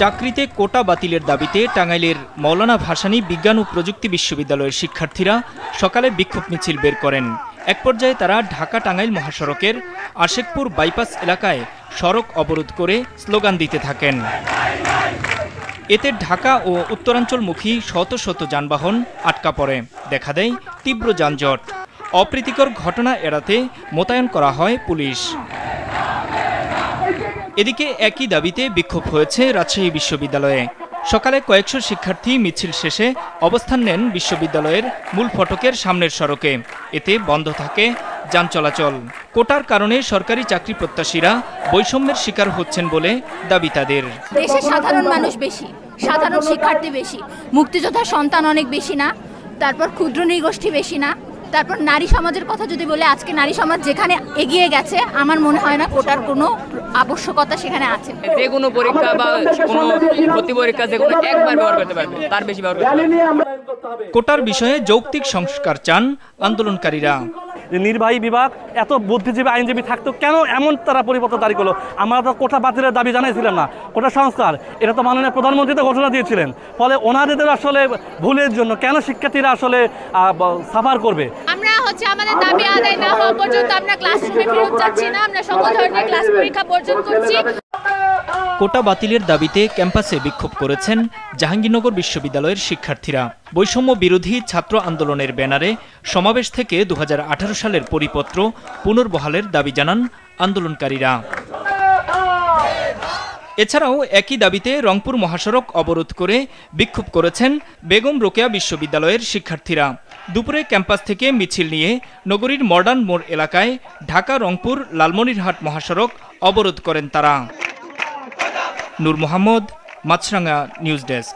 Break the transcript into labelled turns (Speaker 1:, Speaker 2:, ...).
Speaker 1: চাকরিতে কোটা বাতিলের দাবিতে টাঙ্গাইলের মৌলানা ভাসানী বিজ্ঞান ও প্রযুক্তি বিশ্ববিদ্যালয়ের শিক্ষার্থীরা সকালে বিক্ষোভ মিছিল বের করেন। এক পর্যায়ে তারা ঢাকা টাঙ্গাইল মহাসড়কের আশেকপুর বাইপাস এলাকায় সড়ক অবরোধ করে স্লোগান দিতে থাকেন। এতে ঢাকা ও উত্তরাঞ্চলমুখী শত শত যানবাহন আটকা পড়ে, দেখা দেয় তীব্র যানজট। অপ্রীতিকর ঘটনা এড়াতে মোতায়েন করা হয় পুলিশ। এদিকে একই দাবিতে বিক্ষোভ হয়েছে রাজশাহী বিশ্ববিদ্যালয়ে। সকালে কয়েকশো শিক্ষার্থী মিছিল শেষে অবস্থান নেন বিশ্ববিদ্যালয়ের মূল ফটকের সামনের সড়কে। এতে বন্ধ থাকে যান চলাচল। কোটার কারণে সরকারি চাকরি প্রত্যাশীরা বৈষম্যের শিকার হচ্ছেন বলে দাবি তাদের।
Speaker 2: দেশে সাধারণ মানুষ বেশি, সাধারণ শিক্ষার্থী বেশি, মুক্তিযোদ্ধার সন্তান অনেক বেশি না, তারপর ক্ষুদ্র নৃগোষ্ঠী বেশি না, তারপর নারী সমাজের কথা যদি বলে আজকে নারী সমাজ যেখানে এগিয়ে গেছে আমার মনে হয় না কোটার কোনো আবশ্যকতা সেখানে আছে।
Speaker 3: যে কোনো পরীক্ষা বা কোনো ভর্তি পরীক্ষা যে কোনো একবার ব্যবহার করতে পারবে, তার বেশি ব্যবহার করতে পারবে।
Speaker 1: কোটার বিষয়ে যৌক্তিক সংস্কার চান আন্দোলনকারীরা।
Speaker 4: নির্বাহী বিভাগ এত বুদ্ধিজীবী আইনজীবী থাকতো কেন এমন তারা পরিবর্তন দাঁড়ি করলো? আমরা তো কোটা বাতিলের দাবি জানাইছিলাম না, কোটা সংস্কার এটা তো মাননীয় প্রধানমন্ত্রী তো ঘোষণা দিয়েছিলেন। ফলে ওনাদের আসলে ভুলের জন্য কেন শিক্ষার্থীরা আসলে সাফার করবে?
Speaker 2: আমরা আমাদের দাবি আদায় না হওয়া পর্যন্ত আমরা ক্লাসরুমে ফেরত যাচ্ছি না, আমরা সকল ধরনের ক্লাস পরীক্ষা বর্জন করছি।
Speaker 1: কোটা বাতিলের দাবিতে ক্যাম্পাসে বিক্ষোভ করেছেন জাহাঙ্গীরনগর বিশ্ববিদ্যালয়ের শিক্ষার্থীরা। বৈষম্য বিরোধী ছাত্র আন্দোলনের ব্যানারে সমাবেশ থেকে 2018 সালের পরিপত্র পুনর্বহালের দাবি জানান আন্দোলনকারীরা। এছাড়াও একই দাবিতে রংপুর মহাসড়ক অবরোধ করে বিক্ষোভ করেছেন বেগম রোকেয়া বিশ্ববিদ্যালয়ের শিক্ষার্থীরা। দুপুরে ক্যাম্পাস থেকে মিছিল নিয়ে নগরীর মডার্ন মোড় এলাকায় ঢাকা রংপুর লালমনিরহাট মহাসড়ক অবরোধ করেন তারা। নূর মোহাম্মদ, মাছরাঙ্গা নিউজ ডেস্ক।